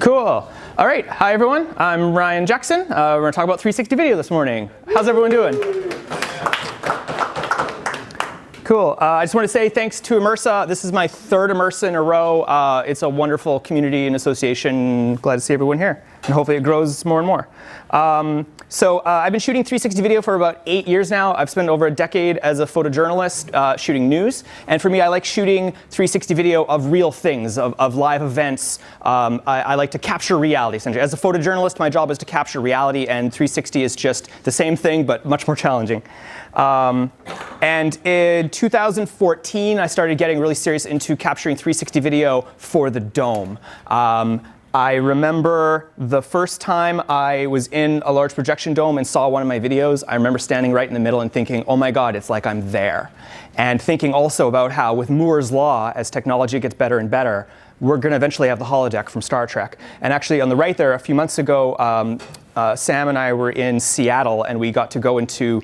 Cool. All right. Hi, everyone. I'm Ryan Jackson. We're going to talk about 360 video this morning. How's everyone doing? Cool. I just want to say thanks to IMERSA. This is my third IMERSA in a row. It's a wonderful community and association. Glad to see everyone here. And hopefully it grows more and more. I've been shooting 360 video for about 8 years now. I've spent over a decade as a photojournalist shooting news. And for me, I like shooting 360 video of real things, of live events. I like to capture reality, essentially. As a photojournalist, my job is to capture reality, and 360 is just the same thing, but much more challenging. And in 2014, I started getting really serious into capturing 360 video for the Dome. I remember the first time I was in a large projection dome and saw one of my videos. I remember standing right in the middle and thinking, oh my God, it's like I'm there. And thinking also about how with Moore's Law, as technology gets better and better, we're going to eventually have the holodeck from Star Trek. And actually on the right there, a few months ago, Sam and I were in Seattle, and we got to go into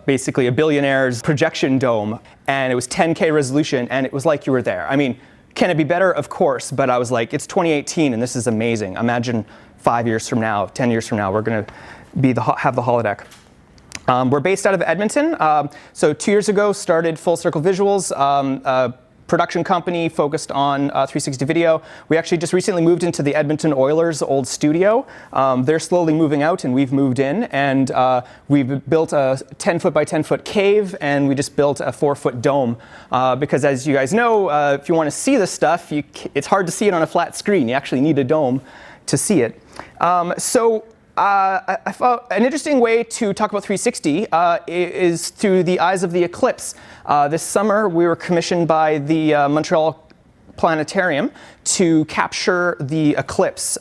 basically a billionaire's projection dome, and it was 10K resolution, and it was like you were there. I mean, can it be better? Of course, but I was like, it's 2018, and this is amazing. Imagine 5 years from now, 10 years from now, we're going to have the holodeck. We're based out of Edmonton. So 2 years ago, started Full Circle Visuals, production company focused on 360 video. We actually just recently moved into the Edmonton Oilers' old studio. They're slowly moving out, and we've moved in. And we've built a 10-foot by 10-foot cave, and we just built a 4-foot dome. Because as you guys know, if you want to see this stuff, it's hard to see it on a flat screen. You actually need a dome to see it. I thought an interesting way to talk about 360 is through the eyes of the eclipse. This summer, we were commissioned by the Montreal Planetarium to capture the eclipse,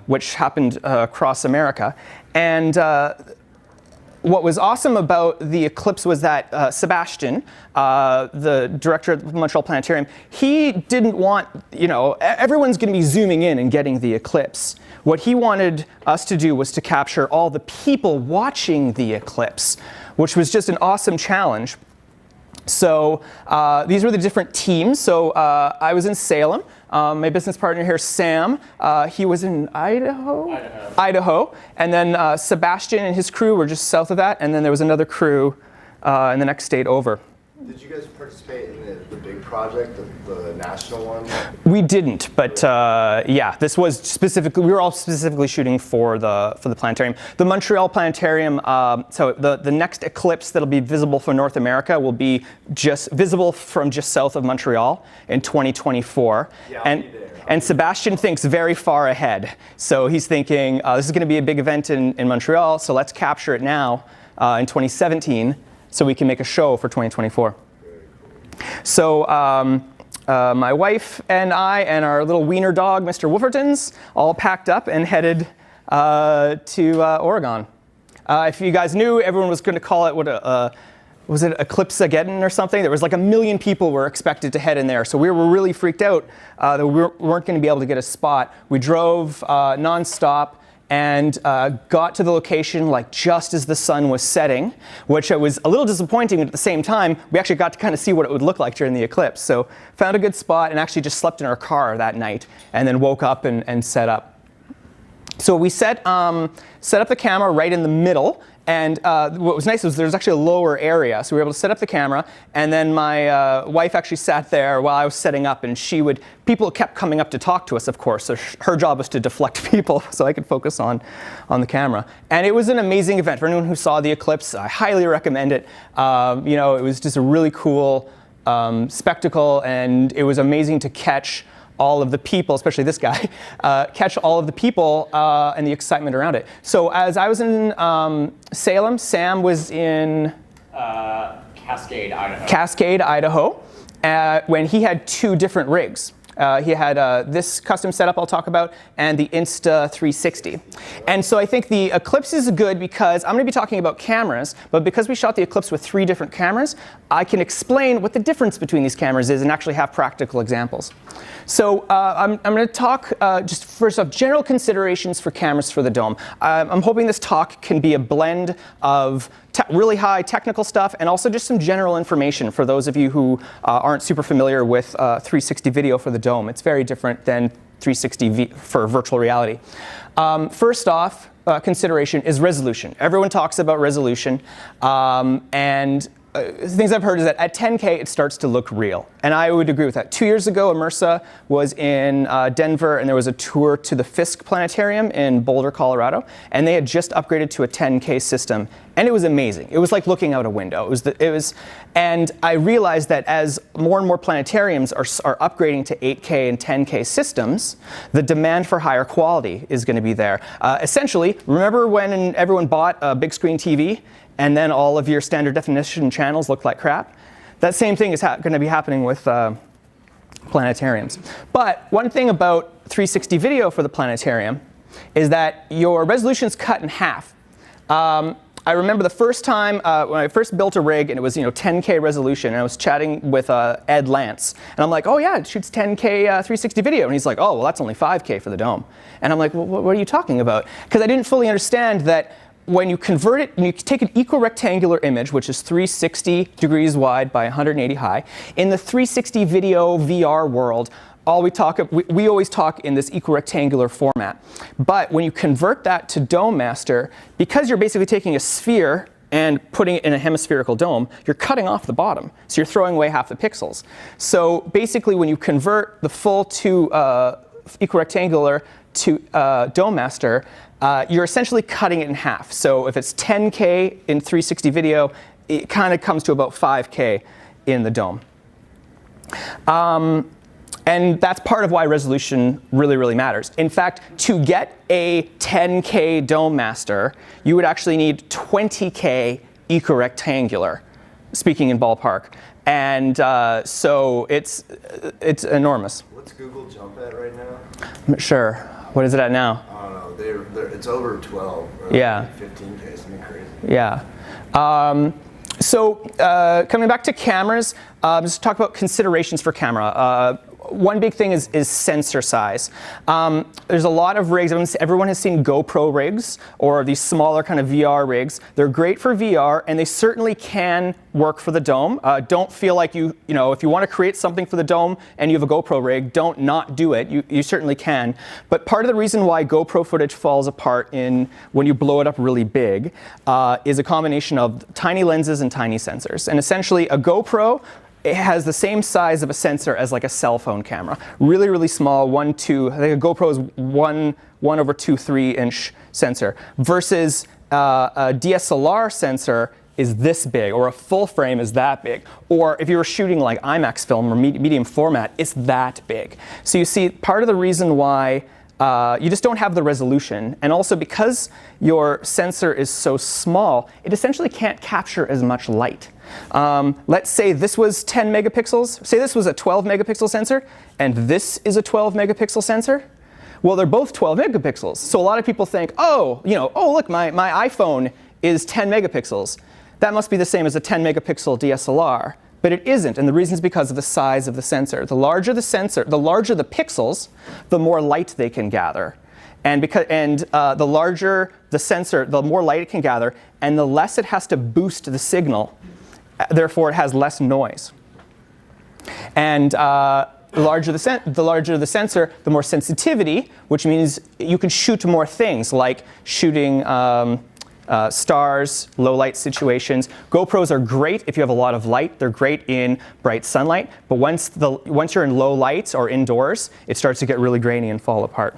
which happened across America. And what was awesome about the eclipse was that Sebastian, the director of the Montreal Planetarium, he didn't want, everyone's going to be zooming in and getting the eclipse. What he wanted us to do was to capture all the people watching the eclipse, which was just an awesome challenge. So these were the different teams. So I was in Salem. My business partner here, Sam, he was in Idaho. And then Sebastian and his crew were just south of that. And then there was another crew in the next state over. Did you guys participate in the big project, the national one? We didn't, but yeah, this was specifically, we were all specifically shooting for the planetarium. The Montreal Planetarium, so the next eclipse that'll be visible for North America will be just visible from just south of Montreal in 2024. Yeah, and Sebastian thinks very far ahead. So he's thinking, this is going to be a big event in Montreal, so let's capture it now in 2017. So we can make a show for 2024. So my wife and I and our little wiener dog, Mr. Wolfertons, all packed up and headed to Oregon. If you guys knew, everyone was going to call it, was it Eclipse-ageddon or something? There was like 1 million people were expected to head in there. So we were really freaked out that we weren't going to be able to get a spot. We drove nonstop and got to the location like just as the sun was setting, which was a little disappointing, but at the same time, we actually got to kind of see what it would look like during the eclipse. So found a good spot and actually just slept in our car that night and then woke up and set up. So we set up the camera right in the middle. And what was nice was there was actually a lower area, so we were able to set up the camera. And then my wife actually sat there while I was setting up, and people kept coming up to talk to us, of course. So her job was to deflect people, so I could focus on the camera. And it was an amazing event for anyone who saw the eclipse. I highly recommend it. It was just a really cool spectacle, and it was amazing to catch all of the people, especially this guy, catch all of the people and the excitement around it. So as I was in Salem, Sam was in Cascade, Idaho. Cascade, Idaho, when he had 2 different rigs. He had this custom setup I'll talk about and the Insta360. And so I think the Eclipse is good because I'm going to be talking about cameras, but because we shot the Eclipse with 3 different cameras, I can explain what the difference between these cameras is and actually have practical examples. So I'm going to talk just first off general considerations for cameras for the Dome. I'm hoping this talk can be a blend of really high technical stuff and also just some general information for those of you who aren't super familiar with 360 video for the Dome. It's very different than 360 for virtual reality. First off, consideration is resolution. Everyone talks about resolution, and things I've heard is that at 10K it starts to look real, and I would agree with that. 2 years ago, IMERSA was in Denver, and there was a tour to the Fisk Planetarium in Boulder, Colorado, and they had just upgraded to a 10K system, and it was amazing. It was like looking out a window. And I realized that as more and more planetariums are upgrading to 8K and 10K systems, the demand for higher quality is going to be there. Essentially, remember when everyone bought a big screen TV? And then all of your standard definition channels look like crap? That same thing is going to be happening with planetariums. But one thing about 360 video for the planetarium is that your resolution's cut in half. I remember the first time when I first built a rig, and it was 10K resolution, and I was chatting with Ed Lance, and I'm like, oh yeah, it shoots 10K 360 video, and he's like, oh well, that's only 5K for the dome. And I'm like, well, what are you talking about? Because I didn't fully understand that when you convert it, when you take an equirectangular image, which is 360 degrees wide by 180 high, in the 360 video VR world, we always talk in this equirectangular format. But when you convert that to Dome Master, because you're basically taking a sphere and putting it in a hemispherical dome, you're cutting off the bottom. So you're throwing away half the pixels. So basically when you convert the full to equirectangular to Dome Master, you're essentially cutting it in half. So if it's 10K in 360 video, it kind of comes to about 5K in the dome. And that's part of why resolution really, really matters. In fact, to get a 10K Dome Master, you would actually need 20K equirectangular, speaking in ballpark. And so it's enormous. What's Google jump at right now? I'm not sure. What is it at now? I don't know. It's over 12. Yeah. 15K, something crazy. Yeah. So coming back to cameras, just talk about considerations for camera. One big thing is sensor size. There's a lot of rigs. Everyone has seen GoPro rigs or these smaller kind of VR rigs. They're great for VR, and they certainly can work for the dome. Don't feel like if you want to create something for the dome and you have a GoPro rig, don't not do it. You certainly can. But part of the reason why GoPro footage falls apart when you blow it up really big is a combination of tiny lenses and tiny sensors. And essentially, a GoPro, it has the same size of a sensor as like a cell phone camera. Really, really small, 1, 2, I think a GoPro is 1/2, 3-inch sensor, versus a DSLR sensor is this big, or a full frame is that big. Or if you were shooting like IMAX film or medium format, it's that big. So you see, part of the reason why you just don't have the resolution, and also because your sensor is so small, it essentially can't capture as much light. Let's say this was 10 megapixels. Say this was a 12 megapixel sensor, and this is a 12 megapixel sensor. Well, they're both 12 megapixels. So a lot of people think, oh look, my iPhone is 10 megapixels. That must be the same as a 10 megapixel DSLR. But it isn't, and the reason is because of the size of the sensor. The larger the sensor, the larger the pixels, the more light they can gather. And the larger the sensor, the more light it can gather, and the less it has to boost the signal. Therefore, it has less noise. And the larger the sensor, the more sensitivity, which means you can shoot more things, like shooting stars, low light situations. GoPros are great if you have a lot of light. They're great in bright sunlight. But once you're in low light or indoors, it starts to get really grainy and fall apart.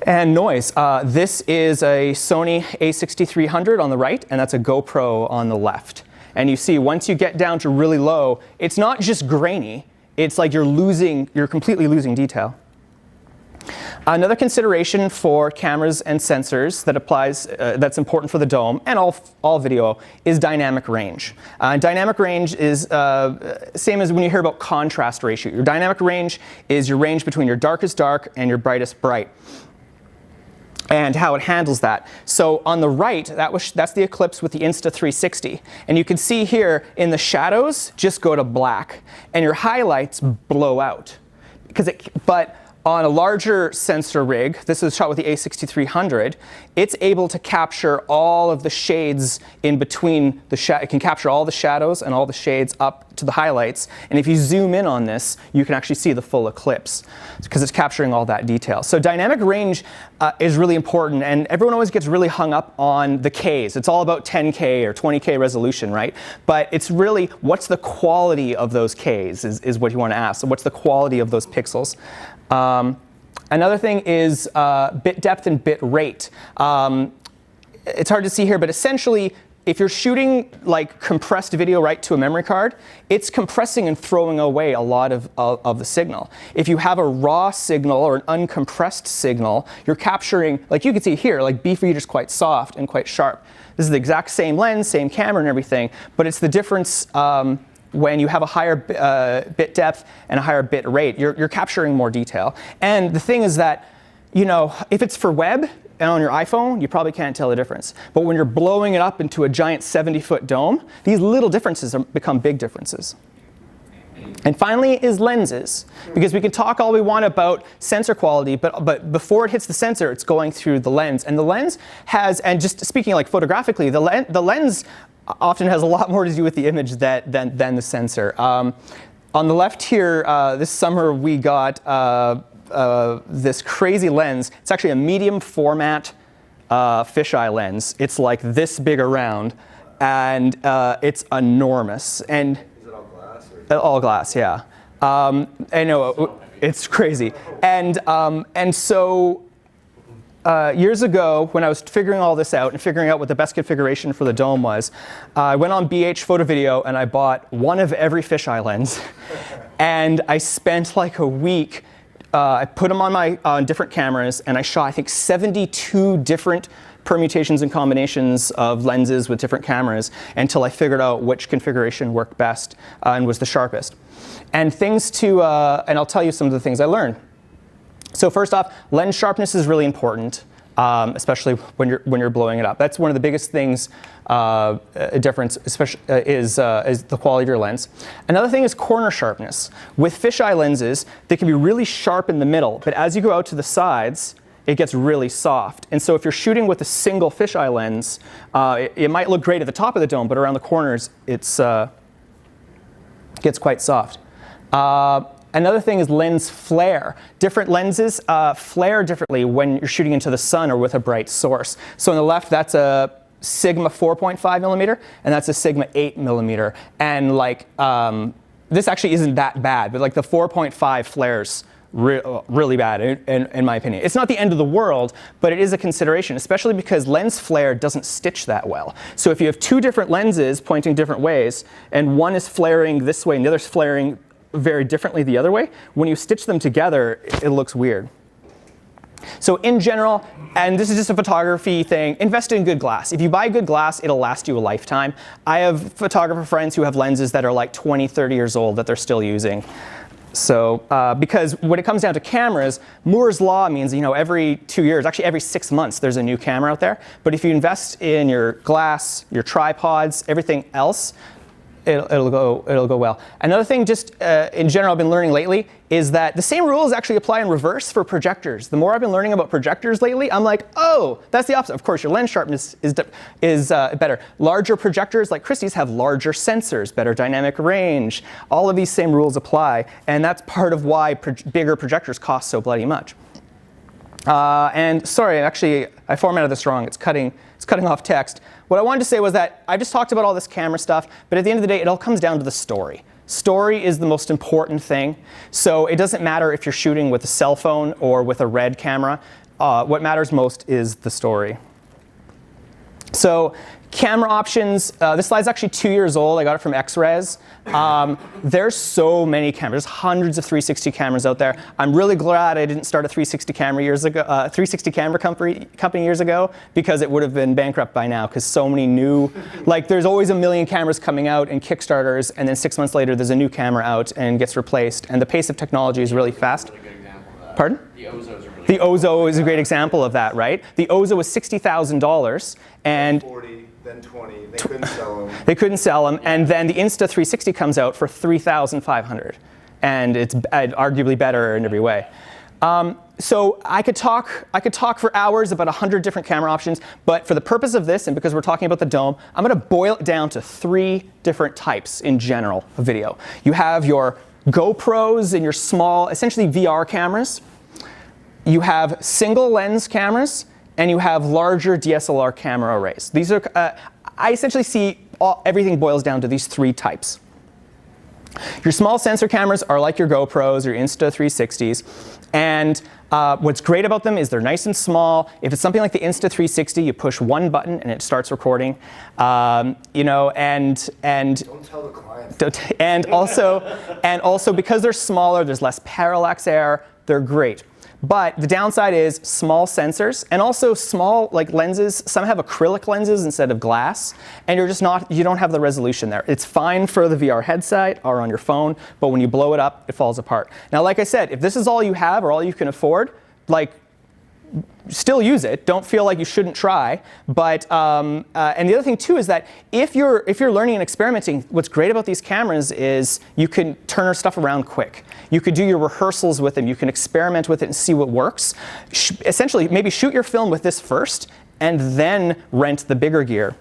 And noise. This is a Sony a6300 on the right, and that's a GoPro on the left. And you see, once you get down to really low, it's not just grainy. It's like you're completely losing detail. Another consideration for cameras and sensors that's important for the dome and all video is dynamic range. Dynamic range is same as when you hear about contrast ratio. Your dynamic range is your range between your darkest dark and your brightest bright, and how it handles that. So on the right, that's the eclipse with the Insta360. And you can see here in the shadows, just go to black. And your highlights blow out. But on a larger sensor rig, this is shot with the A6300, it's able to capture all of the shades in between it can capture all the shadows and all the shades up to the highlights. And if you zoom in on this, you can actually see the full eclipse because it's capturing all that detail. So dynamic range is really important, and everyone always gets really hung up on the Ks. It's all about 10K or 20K resolution, right? But it's really, what's the quality of those Ks is what you want to ask. So what's the quality of those pixels? Another thing is bit depth and bit rate. It's hard to see here, but essentially, if you're shooting like compressed video right to a memory card, it's compressing and throwing away a lot of the signal. If you have a raw signal or an uncompressed signal, you're capturing, like you can see here, like B feed is quite soft and quite sharp. This is the exact same lens, same camera and everything, but it's the difference when you have a higher bit depth and a higher bit rate, you're capturing more detail. And the thing is that, you know, if it's for web and on your iPhone, you probably can't tell the difference. But when you're blowing it up into a giant 70-foot dome, these little differences become big differences. And finally is lenses, because we can talk all we want about sensor quality, but before it hits the sensor, it's going through the lens. And the lens has, and just speaking like photographically, the lens often has a lot more to do with the image than the sensor. On the left here, this summer we got this crazy lens. It's actually a medium format fisheye lens. It's like this big around, and it's enormous. And Is it all glass? Or? All glass, yeah. I know, it's crazy. And so years ago, when I was figuring all this out and figuring out what the best configuration for the dome was, I went on BH Photo Video and I bought one of every fisheye lens. And I spent like a week, I put them on different cameras, and I shot, I think, 72 different permutations and combinations of lenses with different cameras until I figured out which configuration worked best and was the sharpest. And and I'll tell you some of the things I learned. So first off, lens sharpness is really important, especially when you're blowing it up. That's one of the biggest things, difference, especially is the quality of your lens. Another thing is corner sharpness. With fisheye lenses, they can be really sharp in the middle, but as you go out to the sides, it gets really soft. And so if you're shooting with a single fisheye lens, it might look great at the top of the dome, but around the corners, it gets quite soft. Another thing is lens flare. Different lenses flare differently when you're shooting into the sun or with a bright source. So on the left, that's a Sigma 4.5 millimeter, and that's a Sigma 8 millimeter. And like, this actually isn't that bad, but like the 4.5 flares really bad in my opinion. It's not the end of the world, but it is a consideration, especially because lens flare doesn't stitch that well. So if you have two different lenses pointing different ways, and one is flaring this way and the other's flaring very differently the other way, when you stitch them together, it looks weird. So in general, and this is just a photography thing, invest in good glass. If you buy good glass, it'll last you a lifetime. I have photographer friends who have lenses that are like 20, 30 years old that they're still using. So, because when it comes down to cameras, Moore's law means, you know, every 2 years, actually every 6 months, there's a new camera out there. But if you invest in your glass, your tripods, everything else, it'll go well. Another thing, just in general, I've been learning lately is that the same rules actually apply in reverse for projectors. The more I've been learning about projectors lately, I'm like, oh, that's the opposite. Of course, your lens sharpness is better. Larger projectors like Christie's have larger sensors, better dynamic range. All of these same rules apply, and that's part of why bigger projectors cost so bloody much. And sorry, actually, I formatted this wrong. It's cutting off text. What I wanted to say was that I just talked about all this camera stuff, but at the end of the day, it all comes down to the story. Story is the most important thing. So it doesn't matter if you're shooting with a cell phone or with a RED camera. What matters most is the story. So camera options, this slide's actually 2 years old. I got it from X-Res. There's so many cameras. There's hundreds of 360 cameras out there. I'm really glad I didn't start a 360 camera company years ago, because it would have been bankrupt by now, because so many new, like there's always a million cameras coming out and Kickstarters, and then 6 months later there's a new camera out and gets replaced, and the pace of technology is really fast. Really good example of that. Pardon? The Ozos are really The Ozo is a great example of that, right? The Ozo was $60,000, and 40, then 20. They couldn't sell them. they couldn't sell them, and then the Insta360 comes out for $3,500, and it's arguably better in every way. So I could talk for hours about 100 different camera options, but for the purpose of this, and because we're talking about the dome, I'm going to boil it down to 3 different types in general of video. You have your GoPros and your small, essentially VR cameras. You have single lens cameras, and you have larger DSLR camera arrays. These are, I essentially see everything boils down to these 3 types. Your small sensor cameras are like your GoPros or Insta360s, and what's great about them is they're nice and small. If it's something like the Insta360, you push one button and it starts recording. You know, and Don't tell the clients. and also because they're smaller, there's less parallax error. They're great. But the downside is small sensors and also small like lenses. Some have acrylic lenses instead of glass, and you don't have the resolution there. It's fine for the VR headset or on your phone, but when you blow it up, it falls apart. Now, like I said, if this is all you have or all you can afford, like, still use it. Don't feel like you shouldn't try. But and the other thing too is that if you're learning and experimenting, what's great about these cameras is you can turn stuff around quick. You could do your rehearsals with them. You can experiment with it and see what works. Essentially, maybe shoot your film with this first, and then rent the bigger gear.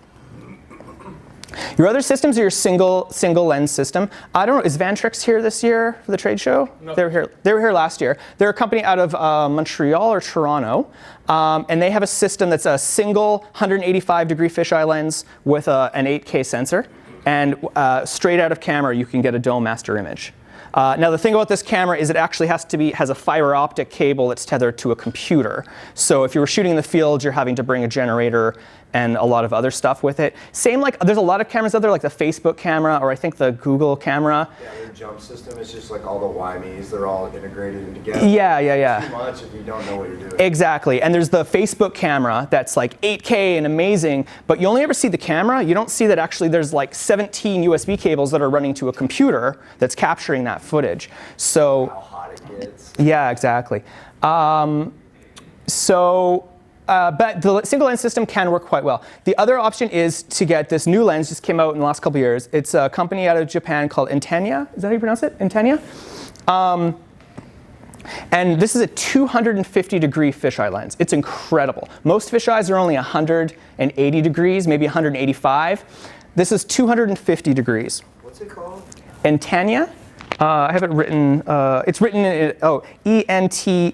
Your other systems are your single lens system. I don't know, is Vantrix here this year for the trade show? No. They were here last year. They're a company out of Montreal or Toronto, and they have a system that's a single 185-degree fisheye lens with an 8K sensor, and straight out of camera you can get a dome master image. Now the thing about this camera is it actually has a fiber optic cable that's tethered to a computer. So if you were shooting in the field, you're having to bring a generator and a lot of other stuff with it. Same like, there's a lot of cameras out there, like the Facebook camera, or I think the Google camera. Yeah, their jump system is just like all the YMEs, they're all integrated together. Yeah. Too much if you don't know what you're doing. Exactly, and there's the Facebook camera that's like 8K and amazing, but you only ever see the camera. You don't see that actually there's like 17 USB cables that are running to a computer that's capturing that footage. So, How hot it gets. Yeah, exactly. But the single lens system can work quite well. The other option is to get this new lens, just came out in the last couple of years. It's a company out of Japan called Intenia. Is that how you pronounce it? Intenia? And this is a 250-degree fisheye lens. It's incredible. Most fisheyes are only 180 degrees, maybe 185. This is 250 degrees. What's it called? Intenia. I have it written, it's written in, Entania.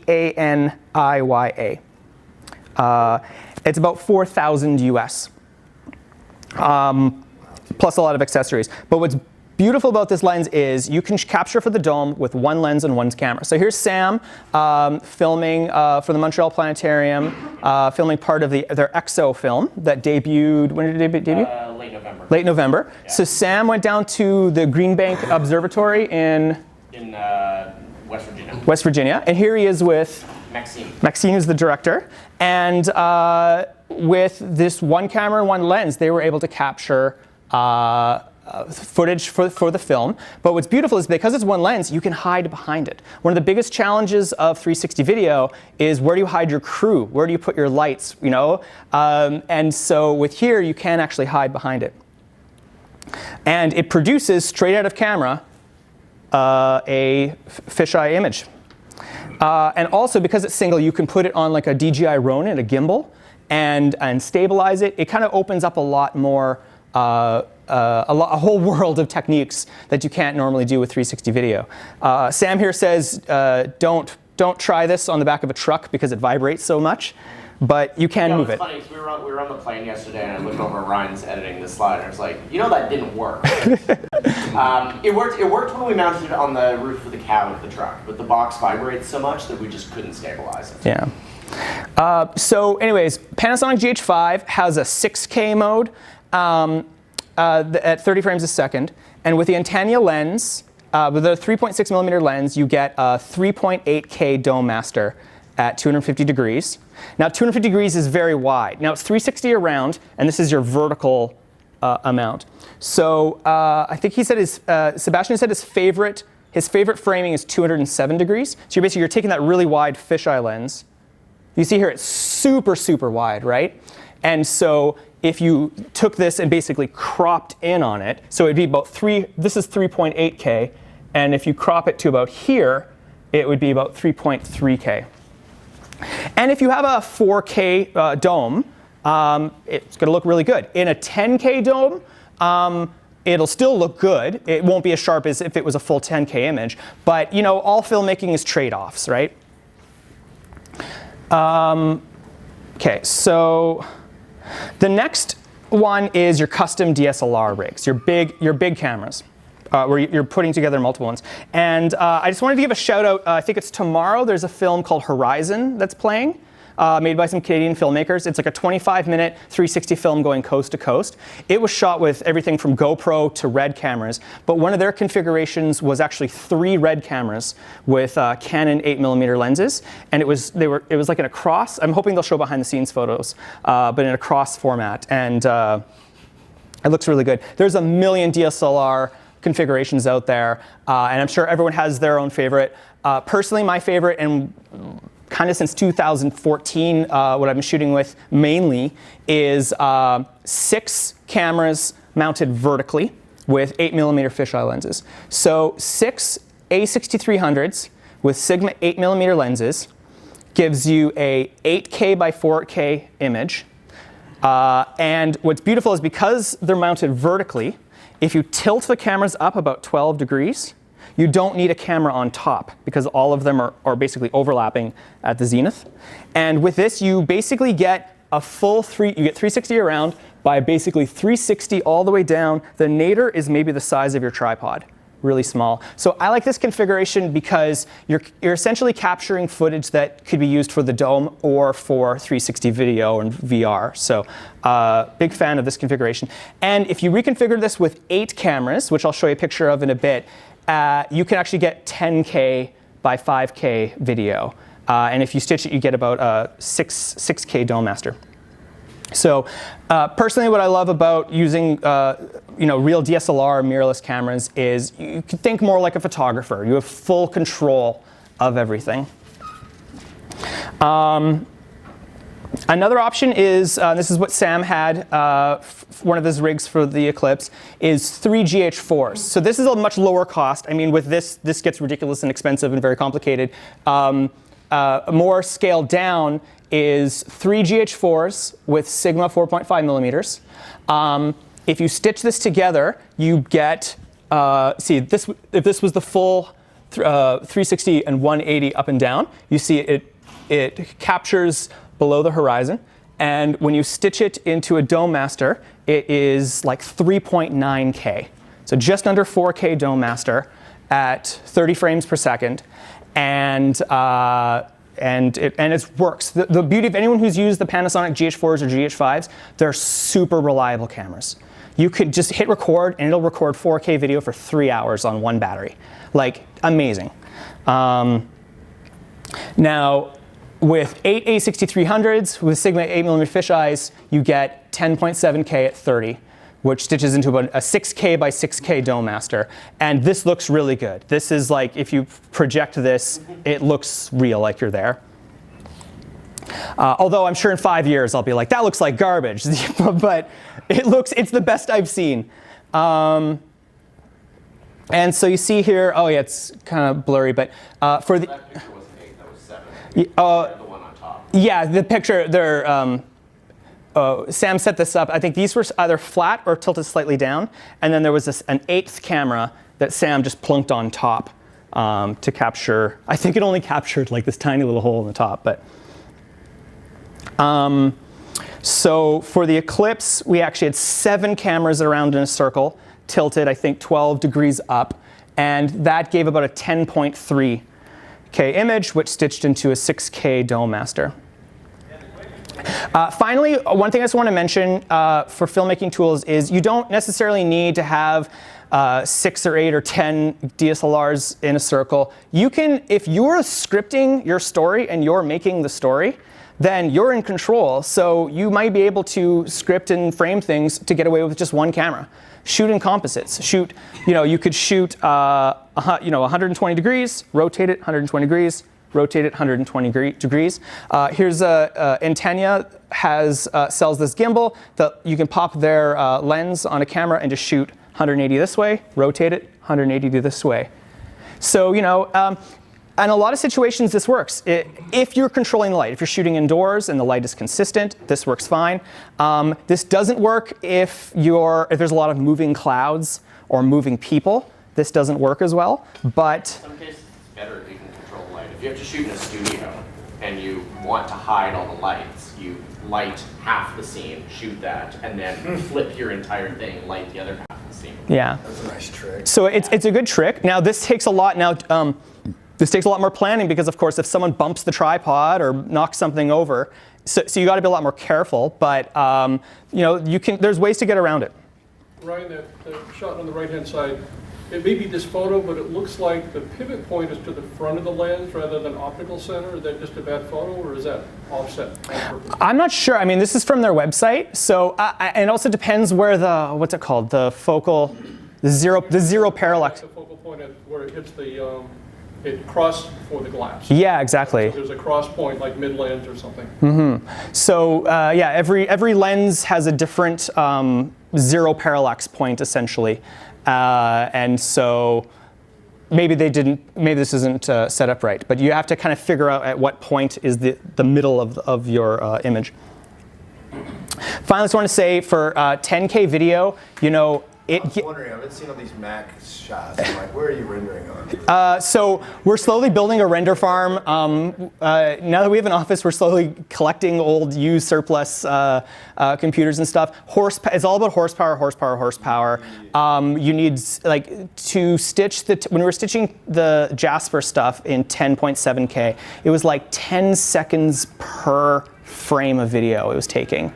It's about 4,000 US, plus a lot of accessories. But what's beautiful about this lens is you can capture for the dome with one lens and one camera. So here's Sam filming for the Montreal Planetarium, filming part of their EXO film that debuted, when did it debut? Late November. Late November. Yeah. So Sam went down to the Green Bank Observatory in West Virginia. West Virginia, and here he is with Maxime. Maxine is the director, and with this one camera and one lens, they were able to capture footage for the film. But what's beautiful is because it's one lens, you can hide behind it. One of the biggest challenges of 360 video is where do you hide your crew? Where do you put your lights? You know, and so with here, you can actually hide behind it, and it produces straight out of camera a fisheye image. And also, because it's single, you can put it on like a DJI Ronin, a gimbal, and stabilize it. It kind of opens up a lot more, a whole world of techniques that you can't normally do with 360 video. Sam here says, don't try this on the back of a truck because it vibrates so much, but you can move it. It's funny, 'cause we were on the plane yesterday, and I looked over at Ryan's editing this slide, and I was like, you know, that didn't work. It worked when we mounted it on the roof of the cab of the truck, but the box vibrates so much that we just couldn't stabilize it. Yeah. So anyways, Panasonic GH5 has a 6K mode at 30 frames a second, and with the Intenia lens, with a 3.6 millimeter lens, you get a 3.8K dome master at 250 degrees. Now 250 degrees is very wide. Now it's 360 around, and this is your vertical amount. So I think he said Sebastian said his favorite framing is 207 degrees. So you're taking that really wide fisheye lens. You see here it's super, super wide, right? And so if you took this and basically cropped in on it, so it'd be about this is 3.8K, and if you crop it to about here, it would be about 3.3K. And if you have a 4K dome, it's going to look really good. In a 10K dome, it'll still look good. It won't be as sharp as if it was a full 10K image. But you know, all filmmaking is trade-offs, right? OK, so the next one is your custom DSLR rigs, your big cameras, where you're putting together multiple ones. And I just wanted to give a shout out. I think it's tomorrow. There's a film called Horizon that's playing, made by some Canadian filmmakers. It's like a 25-minute 360 film going coast to coast. It was shot with everything from GoPro to RED cameras, but one of their configurations was actually 3 RED cameras with Canon 8mm lenses, and it was like in a cross. I'm hoping they'll show behind the scenes photos, but in a cross format, and it looks really good. There's a million DSLR configurations out there, and I'm sure everyone has their own favorite. Personally, my favorite, and kind of since 2014, what I've been shooting with mainly is 6 cameras mounted vertically with 8mm fisheye lenses. So 6 A6300s with Sigma 8mm lenses gives you a 8K by 4K image. And what's beautiful is because they're mounted vertically, if you tilt the cameras up about 12 degrees, you don't need a camera on top because all of them are basically overlapping at the zenith. And with this, you basically get a full you get 360 around by basically 360 all the way down. The nadir is maybe the size of your tripod, really small. So I like this configuration because you're essentially capturing footage that could be used for the dome or for 360 video and VR. So big fan of this configuration. And if you reconfigure this with 8 cameras, which I'll show you a picture of in a bit, you can actually get 10K by 5K video. And if you stitch it, you get about a 6K dome master. So personally, what I love about using real DSLR mirrorless cameras is you can think more like a photographer. You have full control of everything. Another option is, this is what Sam had, one of his rigs for the Eclipse, is 3 GH4s. So this is a much lower cost. I mean, with this gets ridiculous and expensive and very complicated. More scaled down is 3 GH4s with Sigma 4.5 millimeters. If you stitch this together, you get, see, if this was the full 360 and 180 up and down, you see it captures below the horizon. And when you stitch it into a dome master, it is like 3.9K. So just under 4K dome master at 30 frames per second. And it works. The beauty of anyone who's used the Panasonic GH4s or GH5s, they're super reliable cameras. You could just hit record and it'll record 4K video for 3 hours on one battery. Like, amazing. Now, with 8 A6300s with Sigma 8mm fisheyes, you get 10.7K at 30, which stitches into about a 6K by 6K dome master. And this looks really good. This is like, if you project this, it looks real, like you're there. Although I'm sure in 5 years I'll be like, that looks like garbage. But it's the best I've seen. And so you see here, oh yeah, it's kind of blurry, but for the... That picture wasn't 8, that was 7. The one on top. Yeah, the picture, Sam set this up. I think these were either flat or tilted slightly down. And then there was an 8th camera that Sam just plunked on top to capture. I think it only captured like this tiny little hole in the top. But so for the Eclipse, we actually had 7 cameras around in a circle, tilted, I think, 12 degrees up. And that gave about a 10.3K image, which stitched into a 6K dome master. Finally, one thing I just want to mention for filmmaking tools is you don't necessarily need to have 6 or 8 or 10 DSLRs in a circle. You can, if you're scripting your story and you're making the story, then you're in control. So you might be able to script and frame things to get away with just one camera. Shoot in composites. Shoot, you could shoot 120 degrees, rotate it 120 degrees, rotate it 120 degrees. Here's Antenna sells this gimbal that you can pop their lens on a camera and just shoot 180 this way, rotate it 180 this way. So in a lot of situations, this works. If you're controlling the light, if you're shooting indoors and the light is consistent, this works fine. This doesn't work if there's a lot of moving clouds or moving people. This doesn't work as well. But in some cases, it's better if you can control the light. If you have to shoot in a studio and you want to hide all the lights, you light half the scene, shoot that, and then flip your entire thing, light the other half of the scene. yeah. That's a nice trick. So it's a good trick. Now this takes a lot. This takes a lot more planning because, of course, if someone bumps the tripod or knocks something over, so you got to be a lot more careful. But there's ways to get around it. Ryan, the shot on the right-hand side, it may be this photo, but it looks like the pivot point is to the front of the lens rather than optical center. Is that just a bad photo, or is that offset on purpose? I'm not sure. I mean, this is from their website, so and it also depends where what's it called, the zero parallax. The focal point at where it hits it crossed for the glass. Yeah, exactly. So there's a cross point like mid-lens or something. So every lens has a different zero parallax point essentially, and so maybe this isn't set up right. But you have to kind of figure out at what point is the middle of your image. Finally, I just want to say for 10K video, I was wondering, I've been seeing all these Mac shots. I'm like, where are you rendering on? So we're slowly building a render farm. Now that we have an office, we're slowly collecting old used surplus computers and stuff. It's all about horsepower. You need to stitch when we were stitching the Jasper stuff in 10.7K, it was like 10 seconds per frame of video it was taking.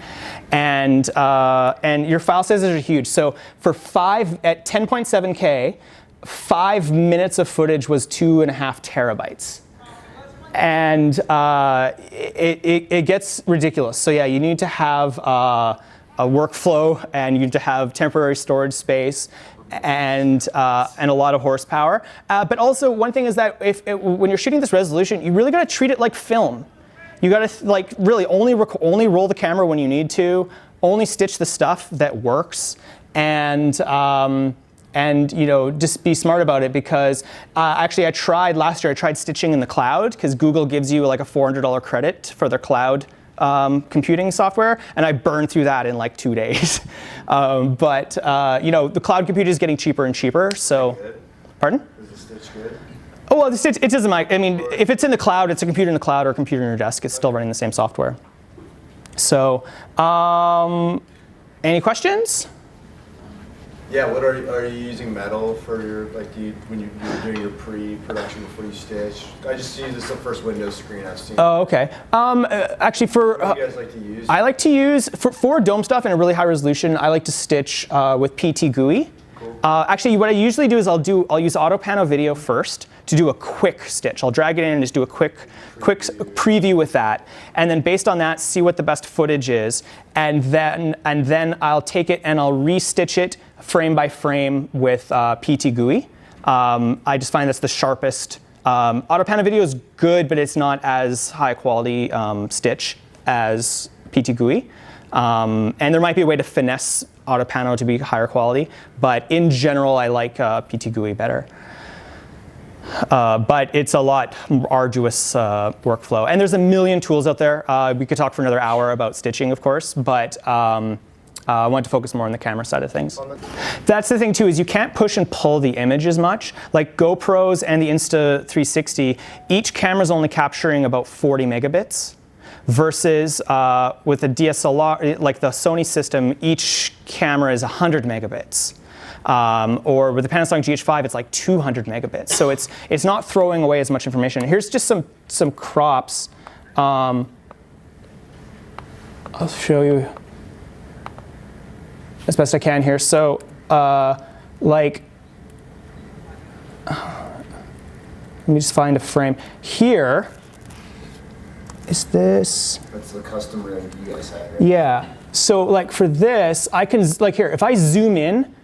And your file sizes are huge. So at 10.7K, 5 minutes of footage was 2.5 terabytes. And it gets ridiculous. So yeah, you need to have a workflow, and you need to have temporary storage space, and a lot of horsepower. But also one thing is that when you're shooting this resolution, you really got to treat it like film. You got to really only roll the camera when you need to, only stitch the stuff that works, and just be smart about it, because actually last year I tried stitching in the cloud, because Google gives you like a $400 credit for their cloud computing software, and I burned through that in like 2 days. The cloud computer is getting cheaper and cheaper. So, pardon? Is the stitch good? Oh, well, it doesn't matter. I mean, if it's in the cloud, it's a computer in the cloud or a computer in your desk. It's still running the same software. So, any questions? Yeah, what are you using metal for your, when you're doing your pre-production before you stitch? I just see this is the first Windows screen I've seen. Oh, okay. Actually, what do you guys like to use? I like to use, for dome stuff in a really high resolution, I like to stitch with PT GUI. Cool. Actually, what I usually do is I'll use AutoPano Video first to do a quick stitch. I'll drag it in and just do a quick preview with that, and then based on that, see what the best footage is, and then I'll take it and I'll restitch it frame by frame with PT GUI. I just find that's the sharpest. AutoPano Video is good, but it's not as high quality stitch as PT GUI. And there might be a way to finesse AutoPano to be higher quality, but in general, I like PT GUI better. But it's a lot more arduous workflow. And there's a million tools out there. We could talk for another hour about stitching, of course, but I want to focus more on the camera side of things. That's the thing too, is you can't push and pull the image as much. Like GoPros and the Insta360, each camera's only capturing about 40 megabits. Versus with a DSLR, like the Sony system, each camera is 100 megabits. Or with the Panasonic GH5, it's like 200 megabits. So it's not throwing away as much information. Here's just some crops. I'll show you as best I can here. So let me just find a frame. Here is this. That's the custom rig you guys had, right? Yeah. So for this, I can, here, if I zoom in,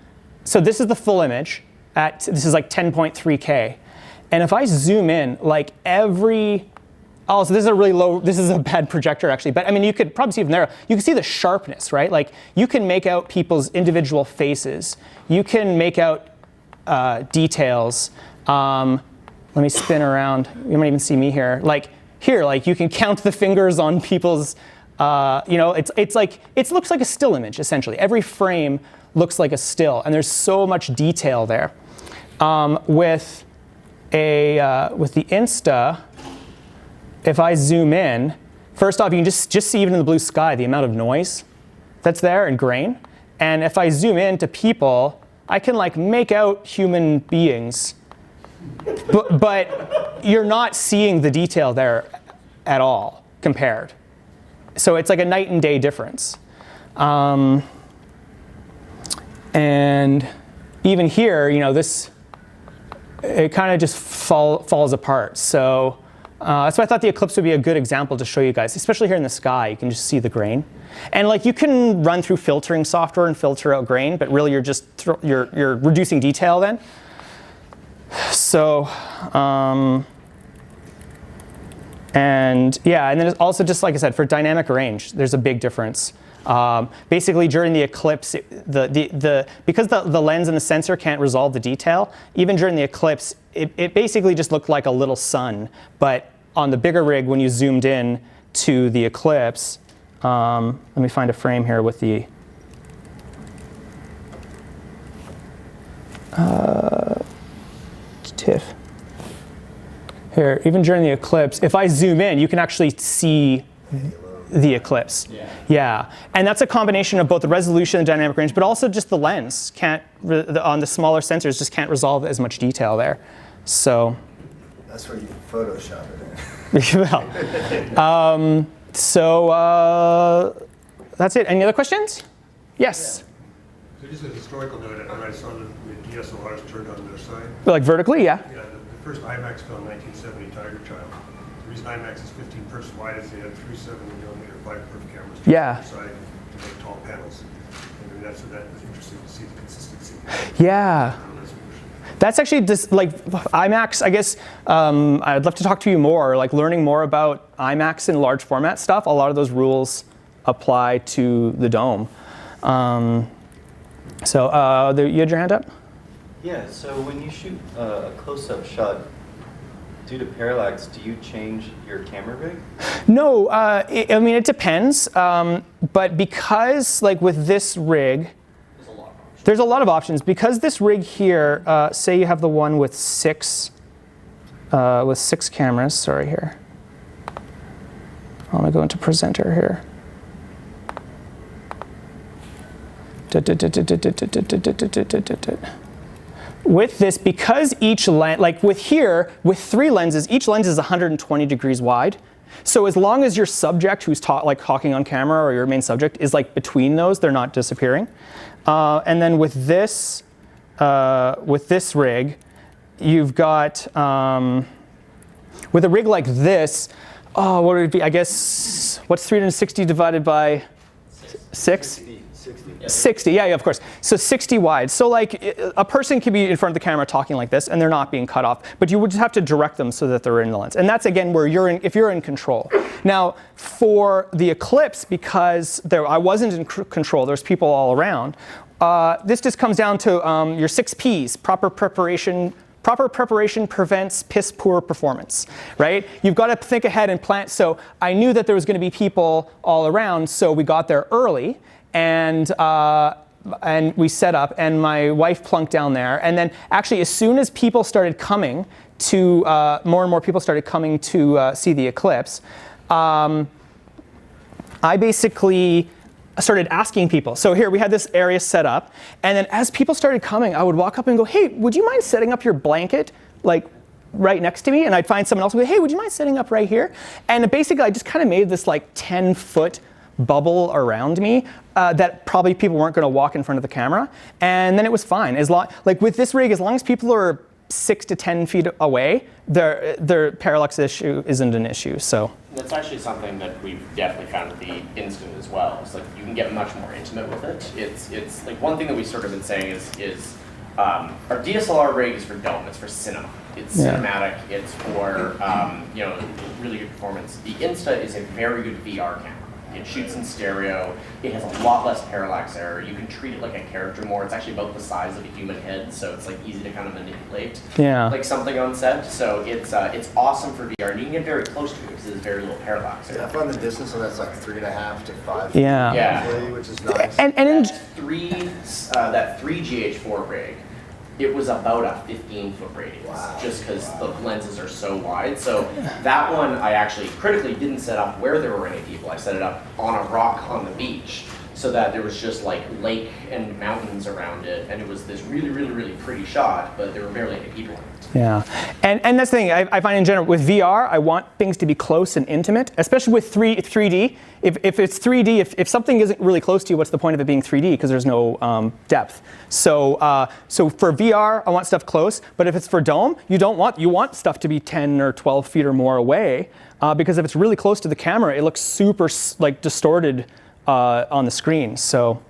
so this is the full image this is 10.3K. And if I zoom in, so this is a really low, this is a bad projector actually, but I mean, you could probably see from there, you can see the sharpness, right? You can make out people's individual faces. You can make out details. let me spin around. You might even see me here. Like here, like you can count the fingers on people's, it's like, it looks like a still image, essentially. Every frame looks like a still, and there's so much detail there. With the Insta, if I zoom in, first off, you can just see even in the blue sky the amount of noise that's there and grain. And if I zoom in to people, I can like make out human beings, but you're not seeing the detail there at all compared. So it's like a night and day difference. And even here, it kind of just falls apart. So that's why I thought the eclipse would be a good example to show you guys, especially here in the sky. You can just see the grain. And like you can run through filtering software and filter out grain, but really you're just you're reducing detail then. So, and then it's also just like I said, for dynamic range, there's a big difference. Basically, during the eclipse, because the lens and the sensor can't resolve the detail, even during the eclipse, it basically just looked like a little sun. But on the bigger rig, when you zoomed in to the eclipse, let me find a frame here with the TIFF. Here, even during the eclipse, if I zoom in, you can actually see the eclipse. Yeah. And that's a combination of both the resolution and dynamic range, but also just the lens on the smaller sensors just can't resolve as much detail there. So that's where you Photoshop it in. well, so that's it. Any other questions? Yes. So just a historical note, I saw that the DSLRs turned on their side. Like vertically, yeah. Yeah, the first IMAX film, 1970, Tiger Child. The reason IMAX is 15 pers wide is they had 370mm 5-perf cameras. Yeah. Side to make tall panels. And that was interesting to see the consistency. Yeah. That's actually just like IMAX, I guess. I'd love to talk to you more, like learning more about IMAX and large format stuff. A lot of those rules apply to the dome. You had your hand up? Yeah, so when you shoot a close-up shot, due to parallax, do you change your camera rig? No, it depends. But because, like with this rig, there's a lot of options. Because this rig here, say you have the one with six cameras. Sorry, here. I'm gonna go into presenter here. With this, because each lens, like with here, with 3 lenses, each lens is 120 degrees wide. So as long as your subject who's talking on camera or your main subject is like between those, they're not disappearing. And then with this rig, you've got, with a rig like this, what would it be? I guess, what's 360 divided by 6? 60, yeah, of course. So 60 wide. So like a person could be in front of the camera talking like this and they're not being cut off, but you would just have to direct them so that they're in the lens. And that's again where if you're in control. Now for the eclipse, because I wasn't in control, there's people all around, this just comes down to your 6 Ps, proper preparation prevents piss poor performance, right? You've got to think ahead and plan. So I knew that there was going to be people all around, so we got there early. And we set up, and my wife plunked down there. And then actually, as soon as people started coming to, more and more people started coming to see the eclipse, I basically started asking people. So here, we had this area set up. And then as people started coming, I would walk up and go, hey, would you mind setting up your blanket, like, right next to me? And I'd find someone else and go, hey, would you mind setting up right here? And basically, I just kind of made this, like, 10-foot bubble around me that probably people weren't going to walk in front of the camera, and then it was fine. Like with this rig, as long as people are 6 to 10 feet away, their parallax issue isn't an issue. So that's actually something that we've definitely found with the Instant as well. It's like you can get much more intimate with it. It's like one thing that we've sort of been saying is our DSLR rig is for dome. It's for cinema. It's cinematic. It's for really good performance. The Insta is a very good VR camera. It shoots in stereo. It has a lot less parallax error. You can treat it like a character more. It's actually about the size of a human head, so it's like easy to kind of manipulate. Yeah. Like something on set. So it's awesome for VR, and you can get very close to it because there's very little parallax Yeah, I error. find the distance on that's like 3.5 to 5. Yeah. Yeah. roughly, which is nice. And in, That 3 GH4 rig, it was about a 15-foot radius, Wow. just because the lenses are so wide. So that one I actually critically didn't set up where there were any people. I set it up on a rock on the beach, so that there was just like lake and mountains around it, and it was this really, really, really pretty shot, but there were barely any people in it. yeah, and that's the thing I find in general with VR, I want things to be close and intimate, especially with 3D. If it's 3D, if something isn't really close to you, what's the point of it being 3D? Because there's no depth. So for VR, I want stuff close. But if it's for dome, you want stuff to be 10 or 12 feet or more away, because if it's really close to the camera, it looks super like distorted on the screen. So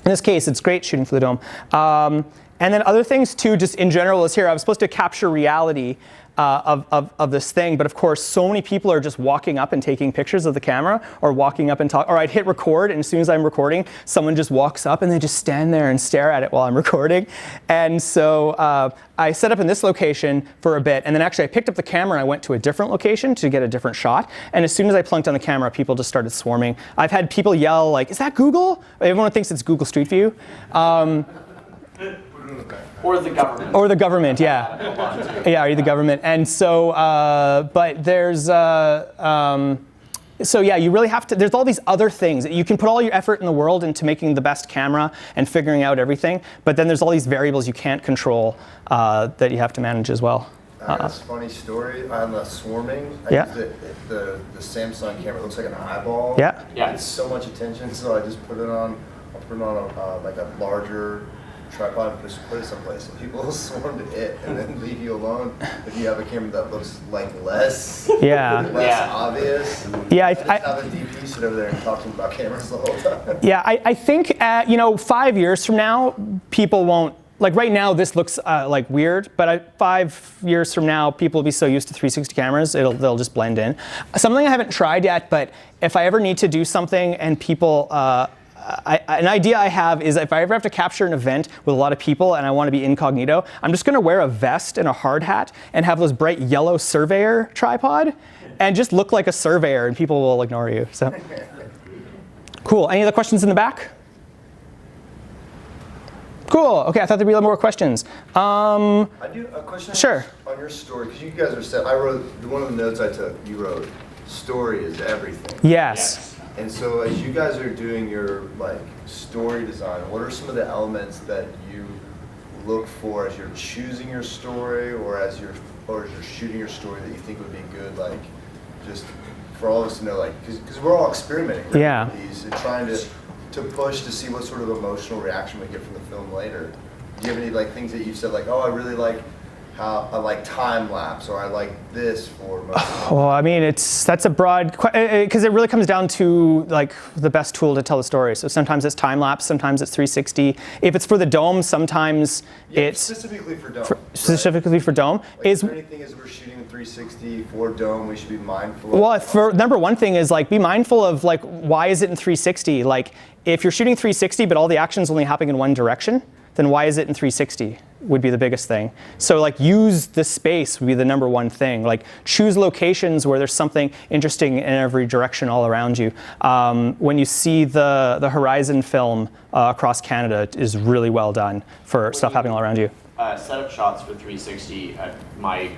in this case, it's great shooting for the dome. And then other things too, just in general, is here. I was supposed to capture reality of this thing, but of course, so many people are just walking up and taking pictures of the camera, or walking up and talk. Or I'd hit record, and as soon as I'm recording, someone just walks up and they just stand there and stare at it while I'm recording. And so I set up in this location for a bit, and then actually I picked up the camera and I went to a different location to get a different shot. And as soon as I plunked on the camera, people just started swarming. I've had people yell like, "Is that Google?" Everyone thinks it's Google Street View. Or the government. Or the government, yeah. Yeah, are you the government? And so, but there's, so yeah, you really have to, there's all these other things. You can put all your effort in the world into making the best camera and figuring out everything, but then there's all these variables you can't control that you have to manage as well. I got this funny story on the swarming. Yeah. The Samsung camera looks like an eyeball. Yeah. Yeah. It's so much attention, so I just put it on. I'll put it on like a larger tripod and just put it someplace, and people will swarm to it and then leave you alone if you have a camera that looks like less Yeah. Yeah. obvious. Yeah, I just have a DP sit over there and talk to them about cameras the whole time. Yeah, I think, 5 years from now, people won't, like right now this looks like weird, but 5 years from now, people will be so used to 360 cameras, they'll just blend in. Something I haven't tried yet, but if I ever need to do something and people, an idea I have is if I ever have to capture an event with a lot of people and I want to be incognito, I'm just going to wear a vest and a hard hat and have those bright yellow surveyor tripod and just look like a surveyor, and people will ignore you. So, cool. Any other questions in the back? Cool. Okay, I thought there'd be a lot more questions. I do a question. Sure. On your story, because you guys are set. I wrote one of the notes I took. You wrote, "Story is everything." Yes. And so, as you guys are doing your like story design, what are some of the elements that you look for as you're choosing your story, or as you're shooting your story that you think would be good, like just for all of us to know, like because we're all experimenting right, Yeah. with these and trying to push to see what sort of emotional reaction we get from the film later. Do you have any like things that you've said like, oh, I really like how I like time lapse, or I like this for most. Well, I mean, that's a broad, because it really comes down to like the best tool to tell the story. So sometimes it's time lapse, sometimes it's 360. If it's for the dome, sometimes it's specifically for dome. specifically for dome. Like, is there anything as we're shooting in 360 for dome we should be mindful of? Well, for number one thing is like be mindful of like why is it in 360? Like if you're shooting 360 but all the action's only happening in one direction, then why is it in 360? Would be the biggest thing. So like use the space would be the number one thing. Like choose locations where there's something interesting in every direction all around you. When you see the Horizon film across Canada, it is really well done for stuff happening all around you. Set up shots for 360.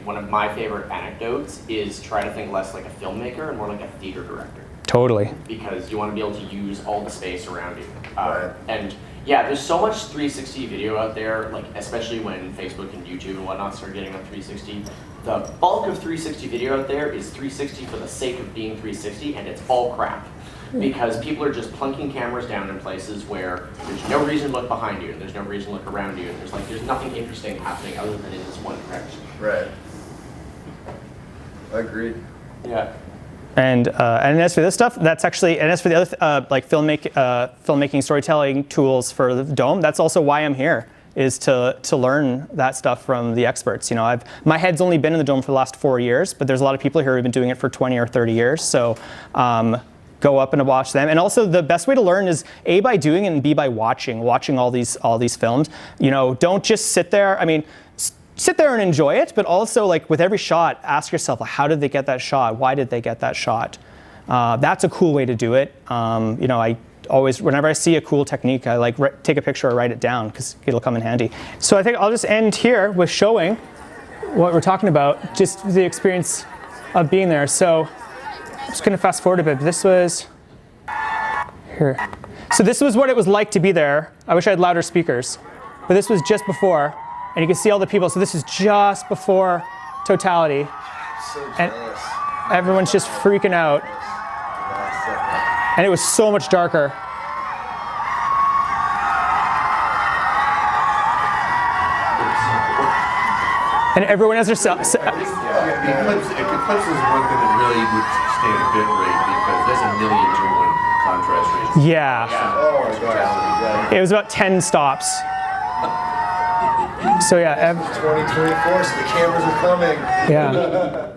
One of my favorite anecdotes is try to think less like a filmmaker and more like a theater director. Totally. Because you want to be able to use all the space around you. Right. And yeah, there's so much 360 video out there, like especially when Facebook and YouTube and whatnot start getting on 360. The bulk of 360 video out there is 360 for the sake of being 360, and it's all crap. Because people are just plunking cameras down in places where there's no reason to look behind you, and there's no reason to look around you, and there's nothing interesting happening other than in this one direction. Right. Agreed. Yeah. And as for this stuff, that's actually, and as for the other like filmmaking storytelling tools for the dome, that's also why I'm here, is to learn that stuff from the experts. You know, my head's only been in the dome for the last 4 years, but there's a lot of people here who've been doing it for 20 or 30 years. So go up and watch them. And also the best way to learn is A, by doing it, and B, by watching all these films. You know, don't just sit there. I mean, sit there and enjoy it, but also like with every shot, ask yourself, how did they get that shot? Why did they get that shot? That's a cool way to do it. You know, I always, whenever I see a cool technique, I like take a picture or write it down because it'll come in handy. So I think I'll just end here with showing what we're talking about, just the experience of being there. So I'm just going to fast forward a bit. This was here. So this was what it was like to be there. I wish I had louder speakers, but this was just before, and you can see all the people. So this is just before totality, So and jealous. everyone's just freaking out, and it was so much darker. And everyone has their Eclipse is one thing that really would stand bit rate because that's a 1,000,000 to 1 contrast ratio. Yeah, Oh my gosh. it was about 10 stops. So yeah, 2024, so the cameras are coming. yeah.